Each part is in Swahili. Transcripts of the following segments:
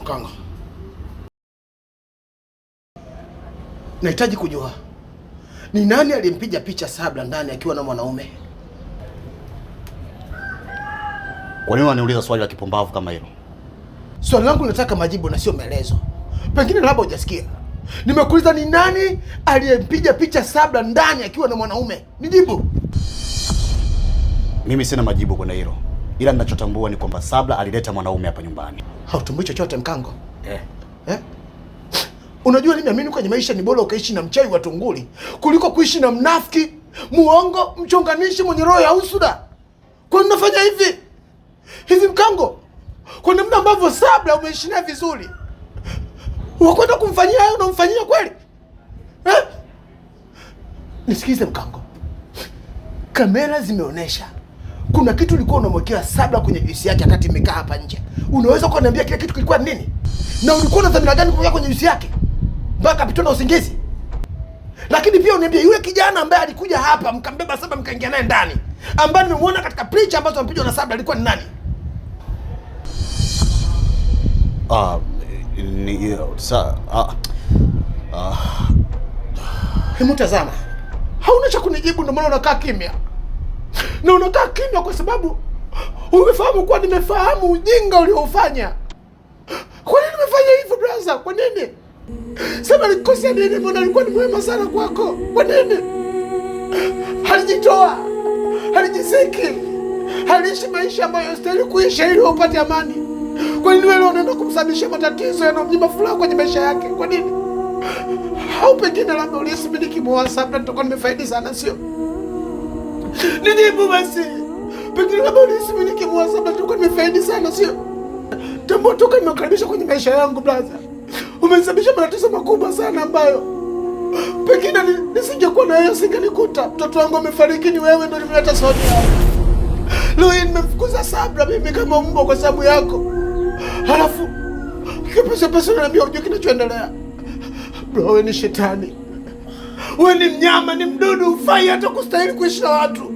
Mkango, nahitaji kujua ni nani aliyempiga picha Sabla ndani akiwa na mwanaume? Kwa nini unaniuliza swali la kipumbavu kama hilo? Swali langu nataka majibu na sio maelezo. Pengine labda hujasikia. Nimekuuliza ni nani aliyempiga picha Sabla ndani akiwa na mwanaume? Nijibu. Mimi sina majibu kwa hilo. Ila ninachotambua ni kwamba Sabla alileta mwanaume hapa nyumbani. Hautambui chochote Mkango? Unajua nimeamini kwenye maisha ni bora ukaishi na mchawi wa tunguli kuliko kuishi na mnafiki, muongo, mchonganishi mwenye roho ya usuda. Kwa nini unafanya hivi? Hivi Mkango, kwa namna ambavyo Sabla umeishi naye vizuri, unakwenda kumfanyia hayo unamfanyia kweli? Nisikize Mkango. Kamera zimeonyesha kuna kitu ulikuwa unamwekea Sabla kwenye juisi yake wakati imekaa hapa nje. Unaweza kuniambia kile kitu kilikuwa nini? Na ulikuwa na dhamira gani kuweka kwenye juisi yake mpaka apitwe na usingizi? Lakini pia uniambie yule kijana ambaye alikuja hapa mkambeba Sabla mkaingia naye ndani, ambaye nimemuona katika picha ambazo amepigwa na Sabla, alikuwa ni nani? Hebu tazama. Hauna cha kunijibu, ndio maana unakaa kimya. Na unakaa kimya kwa sababu umefahamu kuwa nimefahamu ujinga uliofanya. Kwa nini nimefanya hivyo brother? Kwa nini? Sema nikosea nini? Mbona alikuwa ni mwema sana kwako? Kwa nini? Halijitoa, halijisiki, haliishi maisha ambayo yastahili kuishi ili upate amani. Kwa nini wewe unaenda kumsababishia matatizo yanayomnyima furaha kwenye maisha yake? Kwa nini? Au pengine labda ulisimini kimwa Sabla nitakuwa nimefaidi sana, sio? Nijibu basi. Pengine labda ulisimini kimwa Sabla nitakuwa nimefaidi sana, sio? Tambo toka nimekaribisha kwenye maisha yangu brother. Umesababisha matatizo makubwa sana ambayo pengine nisingekuwa na yeye singenikuta. Mtoto wangu amefariki, ni wewe ndio nimeleta sauti yako. Leo nimemfukuza Sabla mimi kama mbwa kwa sababu yako. Halafu pesa unaniambia hujui kinachoendelea. Bro, wewe ni shetani. Wewe ni mnyama, ni mdudu, ufai hata kustahili kuishi na watu.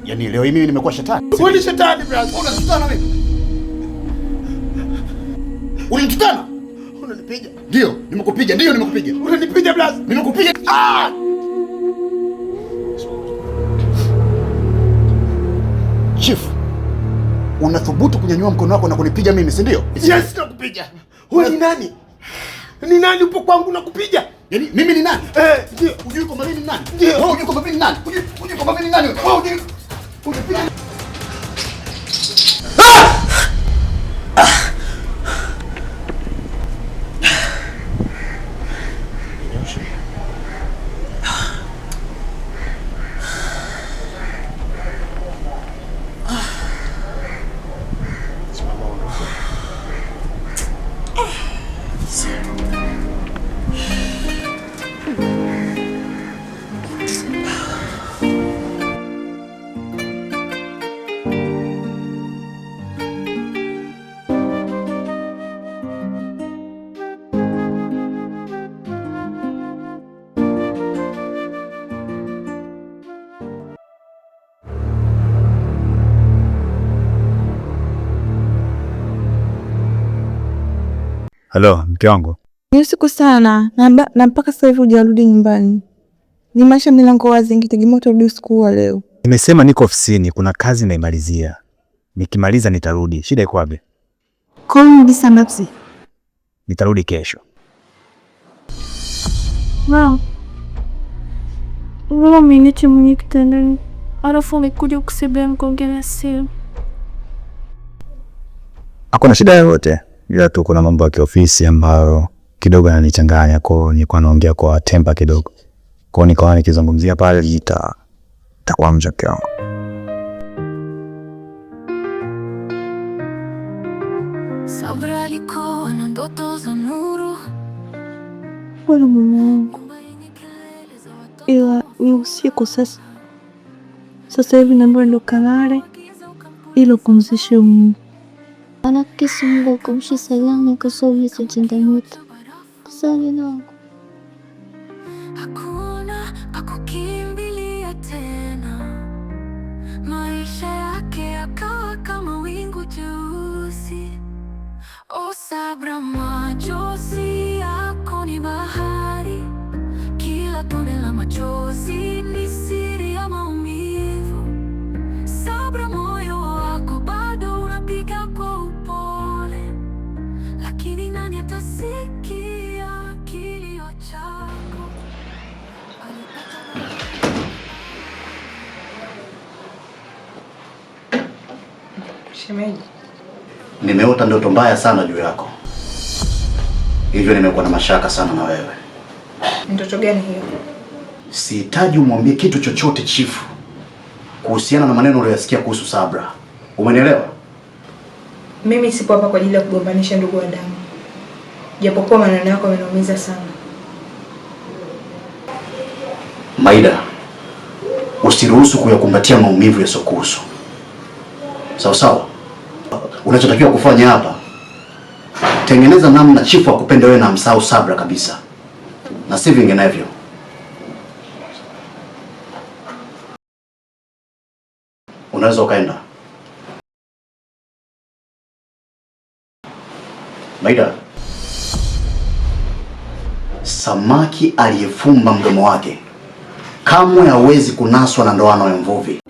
Yaani leo hii mimi nimekuwa shetani? Wewe ni shetani brother. Unanitukana mimi? Unanitukana? Unanipiga? Ndio, nimekupiga. Ndio, nimekupiga. Unanipiga brother. Nimekupiga. Chief, unathubutu kunyanyua mkono wako na kunipiga mimi, si ndio? Yes, nakupiga. Wewe ni nani? Ni nani upo kwangu na kupiga? Yaani mimi ni nani? Ndio. Unajui kwamba mimi ni nani? Ndio. Wewe unajui kwamba mimi ni nani? Unajui kwamba mimi ni nani? Wewe unajui. Unipiga. Halo, mke wangu. Ni usiku sana na mpaka sasa hivi hujarudi nyumbani. Nimeacha milango wazi nikitegemea utarudi usiku wa leo. Nimesema niko ofisini, kuna kazi naimalizia. Nikimaliza nitarudi. Shida iko wapi? Kwa nini mbisa nafsi? Nitarudi kesho. Wow. Wewe umeniacha mwenye kitandani. Alafu umekuja kusebea mkongea simu. Hakuna shida yoyote. Ila tu kuna mambo ya kiofisi ambayo kidogo yananichanganya, kwa nilikuwa naongea kwa tempa kidogo. Kwa nikawa nikizungumzia pale itakuwa mjake wangu. Sabla alikuwa na ndoto za nuru. Wala Mungu. Ila ni usiku sasa. Sasa hivi naomba ndo kalale ili kumzishe Mungu. Anakisi Mungu kumshi salama kwa sababu ya changamoto. Kusali nangu. Hakuna pakukimbilia tena. Maisha yake yakawa kama wingu jeusi. O Sabla tone la machozi ni siri ya maumivu. Sabra, moyo wako bado unapiga kwa upole, lakini nani atasikia kilio chako? Shemeji, Nimeota ndoto mbaya sana juu yako, hivyo nimekuwa na mashaka sana na wewe. ndoto gani hiyo? Sihitaji umwambie kitu chochote chifu kuhusiana na maneno uliyosikia kuhusu Sabra. Umenielewa? Mimi sipo hapa kwa ajili ya kugombanisha ndugu wa damu, japokuwa maneno yako yanaumiza sana. Maida, usiruhusu kuyakumbatia maumivu yasiokuhusu. Sawa sawa? Unachotakiwa kufanya hapa, tengeneza namna chifu akupende wewe na msahau Sabra kabisa, na si vinginevyo. Unaweza ukaenda. Maida, samaki aliyefumba mdomo wake kamwe hawezi kunaswa na ndoano ya mvuvi.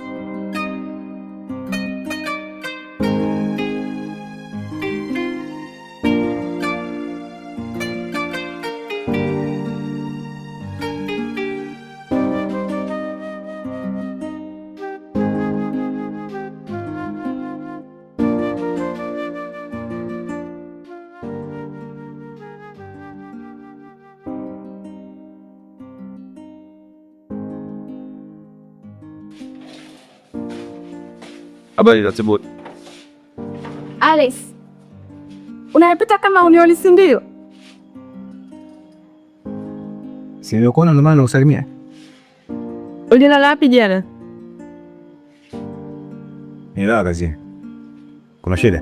Habari za asubuhi. Alex, unapita kama unioni, si ndio? Si nimekuona ndo maana usalimia. Ulilala wapi jana? Nilala kazini. Kuna shida?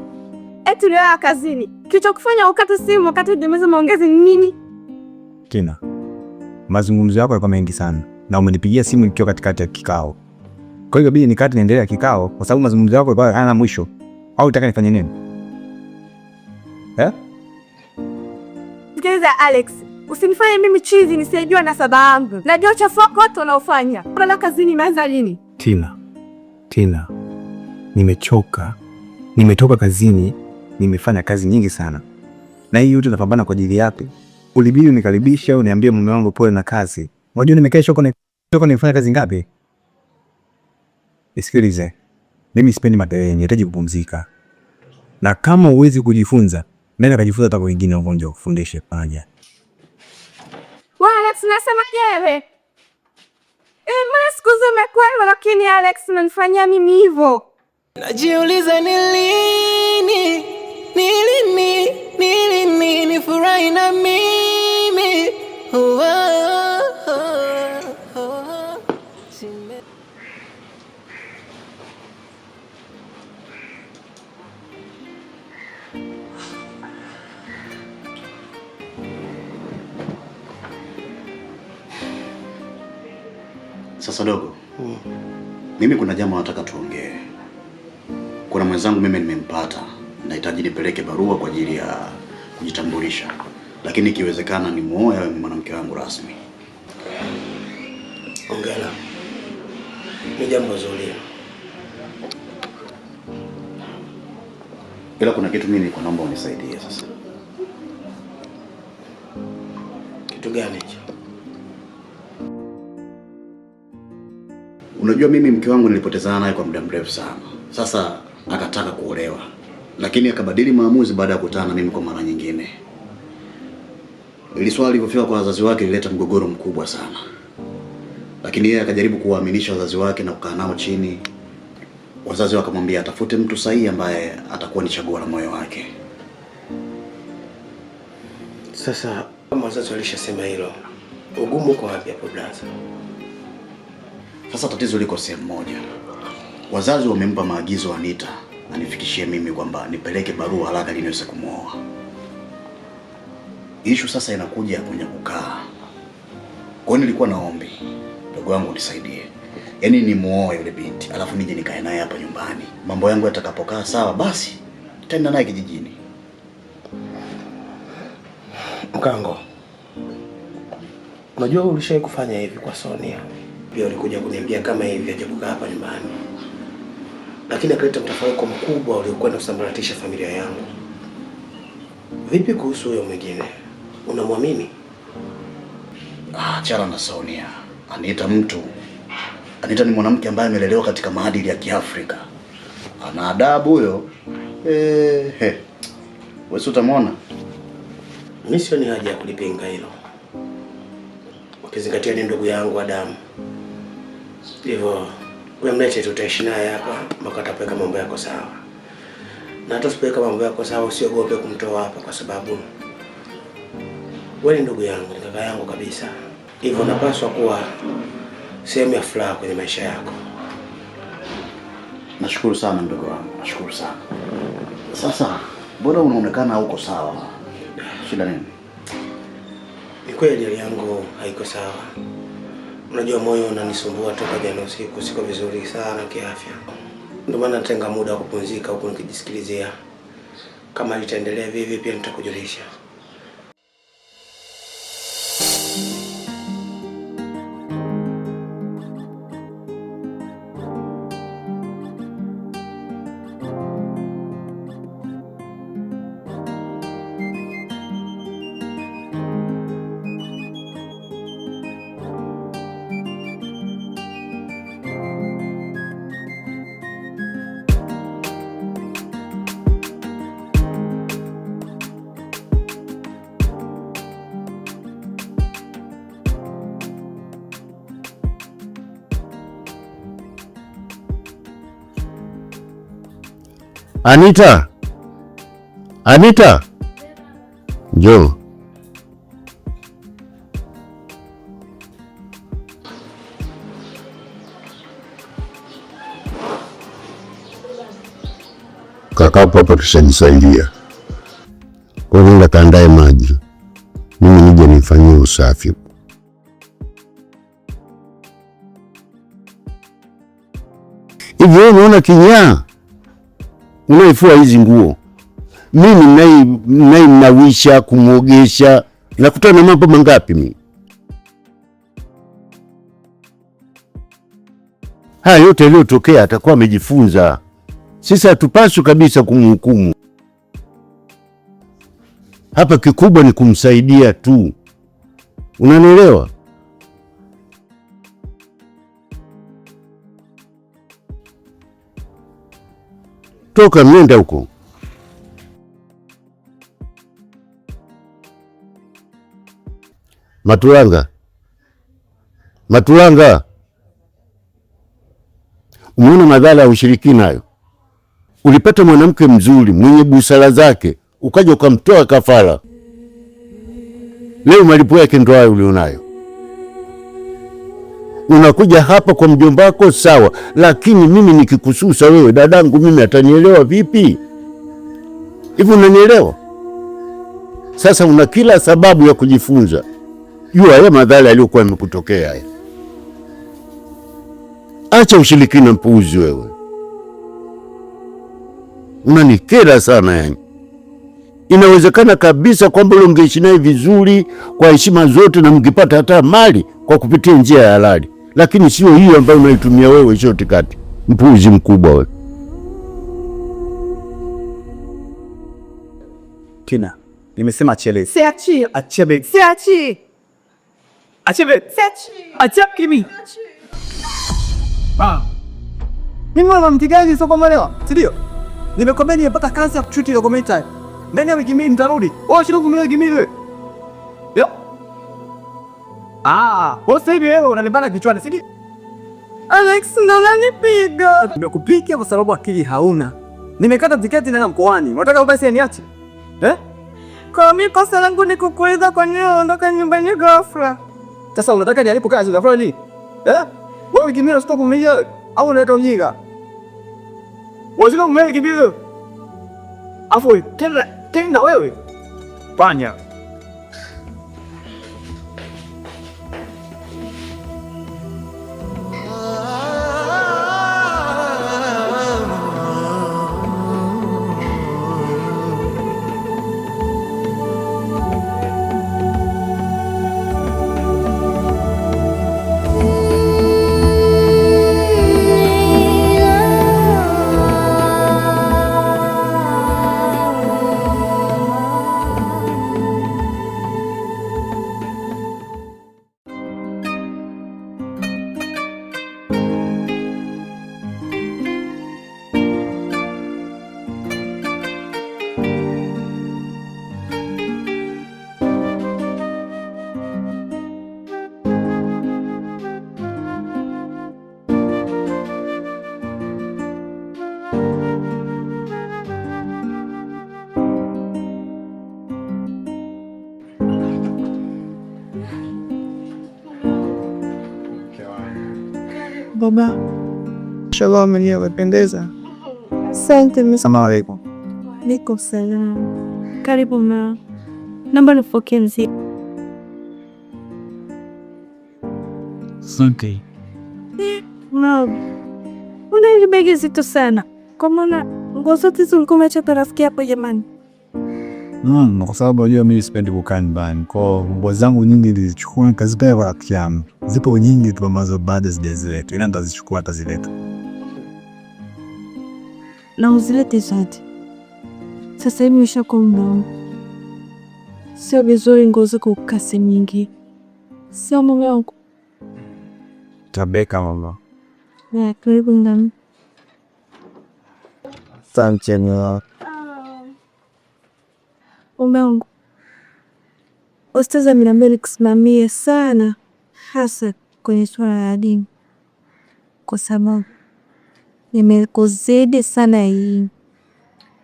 Eti ulilala kazini. Kilichokufanya ukate simu wakati hujamaliza maongezi ni nini? Tina, mazungumzo yako yalikuwa mengi sana na umenipigia simu nikiwa katikati ya kikao. Kwa hiyo bidi nikate niendelea kikao kwa sababu mazungumzo yako yalikuwa hayana mwisho. Au unataka nifanye nini? Sikiliza Alex, usinifanye mimi chizi nisijua na sababu yangu. Najua uchafu wako wote unaofanya. Unalala kazini imeanza lini? Tina, nimechoka. Nimetoka kazini, nimefanya kazi nyingi sana. Na hii yote napambana kwa ajili yako. Ulibidi unikaribisha au niambie mume wangu pole na kazi. Unajua nimekesha huko nifanya kazi ngapi? Nisikilize. Mimi sipendi makelele, nahitaji kupumzika. Na kama uwezi kujifunza, nenda kajifunza hata kwa wengine wagonjwa kufundishe pamoja. Alex, nasema jewe. Mbona siku zote umekuwa hivyo, lakini Alex unanifanyia mimi hivyo? Najiuliza ni lini nifurahi na mimi. Sasa dogo, mimi kuna jambo nataka tuongee. Kuna mwenzangu mimi nimempata, nahitaji nipeleke barua kwa ajili ya kujitambulisha, lakini ikiwezekana ni muoe awe mwanamke wangu rasmi. Ongela, ni jambo zuri. Ila kuna kitu mimi niko naomba unisaidie sasa. Kitu gani hicho? Unajua mimi mke wangu nilipotezana naye kwa muda mrefu sana. Sasa akataka kuolewa, lakini akabadili maamuzi baada ya kukutana na mimi kwa mara nyingine. Ili swali lilipofika kwa wazazi wake lileta mgogoro mkubwa sana. Lakini yeye akajaribu kuwaaminisha wazazi wake na kukaa nao chini. Wazazi wakamwambia atafute mtu sahihi ambaye atakuwa ni chaguo la moyo wake. Sasa kama wazazi walishasema hilo, ugumu uko wapi hapo brother? Sasa tatizo liko sehemu moja. Wazazi wamempa maagizo Anita anifikishie mimi kwamba nipeleke barua haraka ili niweze kumuoa. Issue sasa inakuja kwenye kukaa. Kwa hiyo nilikuwa naombi ndugu wangu unisaidie. Yaani nimuoe yule binti, alafu nije nikae naye hapa nyumbani. Mambo yangu yatakapokaa sawa basi tena naye kijijini. Mkango, Unajua ulishawahi kufanya hivi kwa Sonia. Pia ulikuja kuniambia kama hivi aje kukaa hapa nyumbani. Lakini akaleta mtafaruko mkubwa uliokwenda kusambaratisha familia yangu. Vipi kuhusu huyo mwingine? Unamwamini? Achana na Sonia. Anita ni mwanamke ambaye amelelewa katika maadili ya Kiafrika. Ana adabu huyo. Wewe utamwona? Mimi sioni haja ya kulipinga hilo. Ukizingatia ni ndugu yangu wa damu. Hivyo wewe mlete, tutaishi naye hapa mpaka atapeka mambo yako sawa. Na hata usipoweka mambo yako sawa, usiogope kumtoa hapa kwa sababu wewe ni ndugu yangu, ni kaka yangu kabisa. Hivyo napaswa kuwa sehemu ya furaha kwenye maisha yako. Nashukuru sana ndugu wangu, nashukuru sana. Sasa bora unaonekana uko sawa. Shida nini? Ni kweli hali yangu haiko sawa. Unajua moyo unanisumbua toka jana usiku, siko vizuri sana kiafya. Ndio maana natenga muda wa kupumzika huko nikijisikilizia. Kama litaendelea vivi pia nitakujulisha. Anita! Njoo. Kakapo hapa tushajisaidia. Kwa nenda kaandae maji. Mimi nije nifanyie usafi. Hivi wewe unaona kinyaa? Unaifua hizi nguo. Mimi mnawisha, kumwogesha. Nakutana na mambo mangapi mimi? Haya yote yaliyotokea atakuwa amejifunza. Sisi hatupaswi kabisa kumhukumu. Hapa kikubwa ni kumsaidia tu. Unanielewa? Toka mnenda huko. Matulanga. Umeona madhara ya ushirikina hayo? Ulipata mwanamke mzuri mwenye busara zake, ukaja ukamtoa kafara. Leo malipo yake ndo hayo ulionayo. Unakuja hapa kwa mjomba wako sawa, lakini mimi nikikususa wewe dadangu, mimi atanielewa vipi? Hivi unanielewa? Sasa una kila sababu ya kujifunza. Jua haya madhara yaliyokuwa yamekutokea haya. Acha ushirikina mpuuzi wewe. Unanikera sana yani. Inawezekana kabisa kwamba ungeishi naye vizuri kwa heshima zote na mkipata hata mali kwa kupitia njia ya halali. Lakini sio hiyo ambayo unaitumia wewe shortcut. Mpuuzi mkubwa wewe. Tina, nimesema achele. Siachi. Achebe. Siachi. Achebe. Siachi. Achebe kimi. Mimi mwana mtigaji sio kama leo. Ndio. Nimekwambia nimepata kazi ya kushuti documentary. Ndani ya wiki mbili nitarudi. Wewe shida kumlia wiki mbili. Yo. Sasa hivi wewe unanibana kichwani, si ndio? Alex, ndo unanipiga. Nimekupiga kwa sababu akili hauna. Nimekata tiketi na mkoani. Unataka basi niache? Kwa mimi kosa langu ni kukuiza kwa nini unaondoka nyumbani ghafla? Sasa unataka nialipo kazi ghafla nini? Wewe wiki mbili usitoka kumlia au unaita ujinga? Wazima kumlia wiki mbili. Afu tena wewe. Panya. baba. Shalom, mwenyewe pendeza. Asante. Asalamu alaykum. Niko salama. Karibu ma. Naomba nipokee mzigo. Asante. Ma. Una ile begi zito sana. Kwa maana nguo zote zilikuwa umeacha rafiki yako jamani. Kwa sababu unajua mimi sipendi kukaa nyumbani. Kwa nguo zangu nyingi nilizichukua kazipeleka kwa rafiki yangu. Zipo nyingi tu ambazo bado sijaziletea. Ila nitazichukua atazileta. Na uzilete zote. Sasa hivi umeshakuwa mume. Sio vizuri nguo zako kukasi nyingi. Sio mume wangu. Tabeka mama. Ya, karibu ndani. Asante mama. Mume wangu. Ustaza ameniambia kusimamie sana hasa kwenye swala la dini. Kwa sababu nimekuzidi sana hii.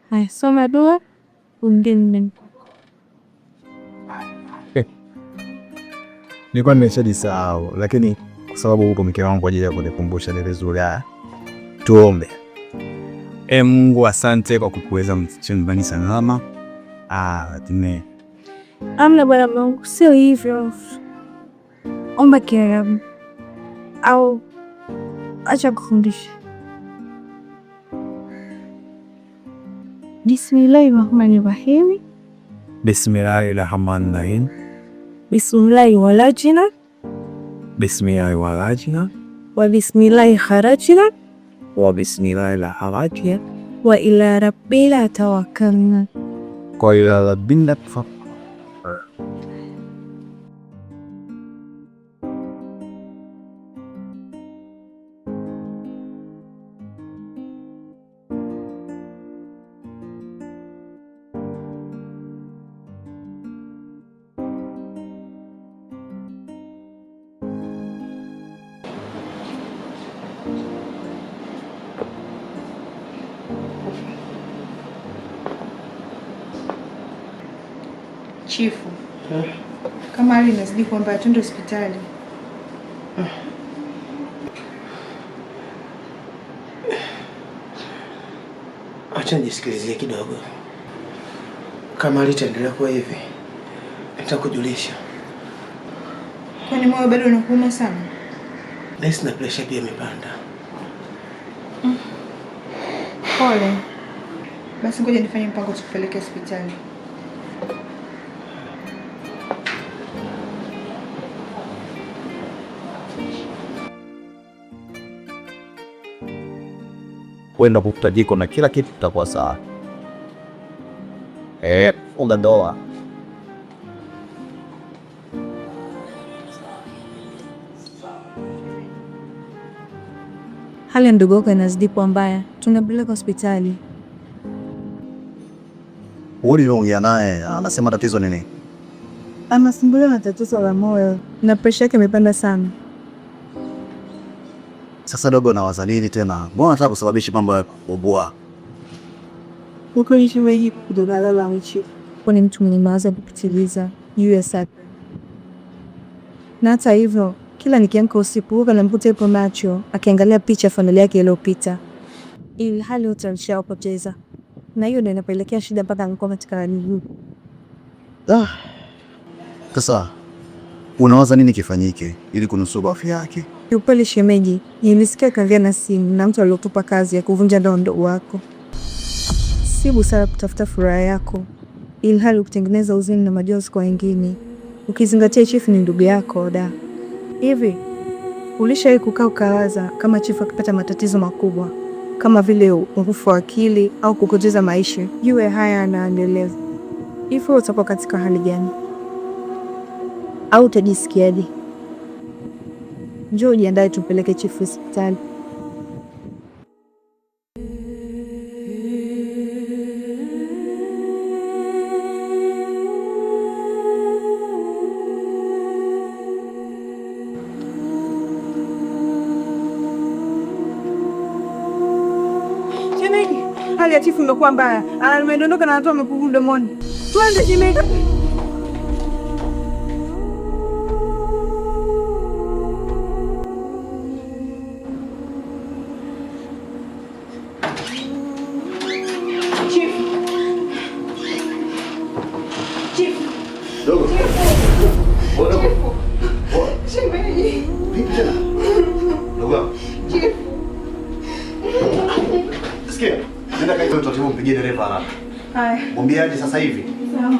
Haya, soma dua ungeni. Nilikuwa nimeshajisahau, lakini kwa sababu huko mke wangu kwa ajili ya kunikumbusha ni vizuri. Tuombe. Mungu asante kwa kukuweza mchana salama. Tume. Amna bwana Mungu, sio hivyo. Omba kiarabu. Au acha kufundisha. Bismillahirrahmanirrahim. Bismillahirrahmanirrahim. Bismillahi walajina. Bismillahi walajina. Wa bismillahi kharajina. Wa bismillahi harajina. Wa ila rabbina tawakkalna. Kwa ila rabbina Chifu. Kama hali inazidi kuwa mbaya, twende hospitali. Acha nijisikilizie kidogo. Kama hali itaendelea kuwa hivi, nitakujulisha. Kwani moyo bado unakuuma sana? Nahisi na pressure pia imepanda. Pole. Basi ngoja nifanye mpango tukupeleke hospitali. Wenda kufuta jiko na kila kitu kitakuwa sawa. Funga ndoa. Hali ya ndugu yako inazidi kuwa mbaya. Tunampeleka hospitali. Uliongea naye, anasema tatizo nini? Anasumbuliwa na tatizo la moyo na presha yake imepanda sana. Sasa dogo, na wazalini tena. Mbona nataka kusababisha mambo ya kubwa? Uko hivi wewe kudogala la mchi. Kwani mtu mwenye mawazo kupitiliza juu ya sasa. Na hata hivyo, kila nikiamka usiku huwa namkuta yupo macho akiangalia picha ya familia yake iliyopita. Ili hali utamshaopoteza. Na hiyo ndio inapelekea shida mpaka anakuwa katika hali hii. Sasa unawaza nini kifanyike ili kunusuru afya yake? Upele shemeji, nilisikia kalia na simu na mtu aliyotupa kazi ya kuvunja ndoa wako. Si busara kutafuta furaha yako ili hali kutengeneza uzini na majozi kwa wengine. Ukizingatia chifu ni ndugu yako da. Hivi ulishawahi kukaa ukawaza kama chifu akipata matatizo makubwa kama vile upungufu wa akili au kupoteza maisha, yue haya anaendelea. Hivi utakuwa katika hali gani? Au utajisikiaje? Njoo ujiandae tupeleke chifu hospitali. Shemeji, hali ya chifu imekuwa mbaya. Amedondoka na anatoa mapovu mdomoni. Twende shemeji. Mpigie dereva haraka. Haya. Mwambie aje sasa hivi. Sawa.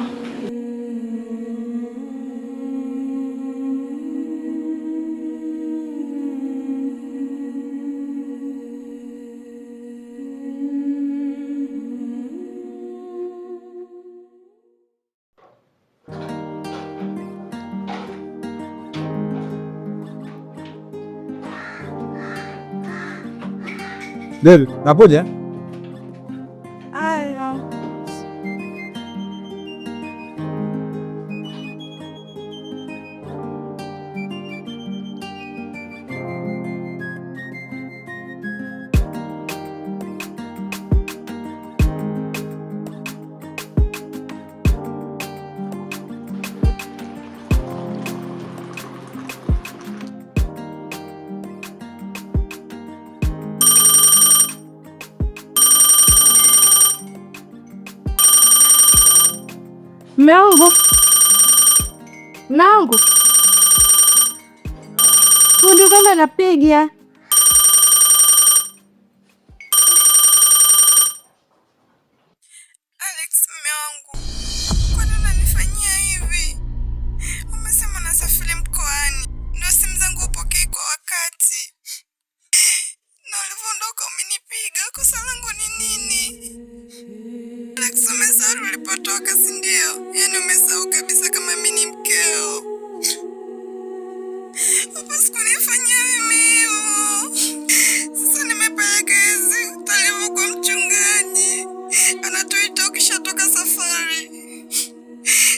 Baby, nakuja. Aya. Mangu. Fundi kama napiga. Alex, mume wangu, kwani unanifanyia hivi? Umesema nasafiri mkoani, ndio simu zangu upokei kwa wakati, na ulivyoondoka umenipiga. Kosa langu ni nini? Alex, umesahau ulipotoka, si ndio? Yaani umesahau kabisa kama mimi ni mkeo. Hapaswi kunifanyia mimi hivyo. Sasa nimepeleka hizi taarifa kwa mchungaji, anatuita ukishatoka safari.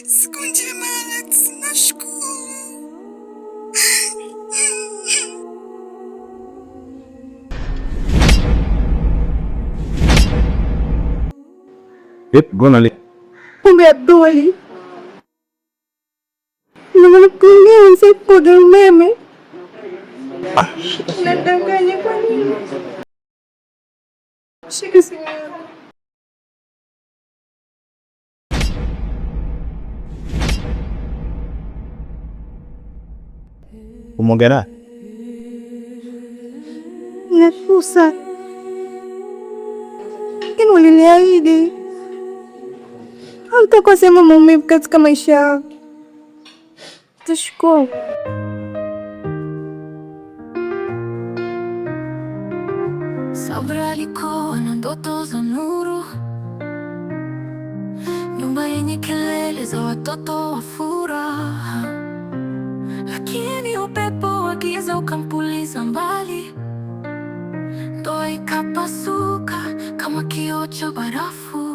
Siku njema Alex, nashukuru. Mbona li? Kumbe Abduli. Nimekuambia usipoda umeme. Nadanganya kwa nini? Shika simu yako. Umeongea naye? Nakusa. Lakini uliniahidi hautakuwa sehemu maumivu katika maisha yako. Tashukuru. Sabra alikuwa na ndoto za nuru, nyumba yenye kelele za watoto wa furaha, lakini upepo wa giza ukampuliza mbali. Ndoa ikapasuka kama kioo cha barafu.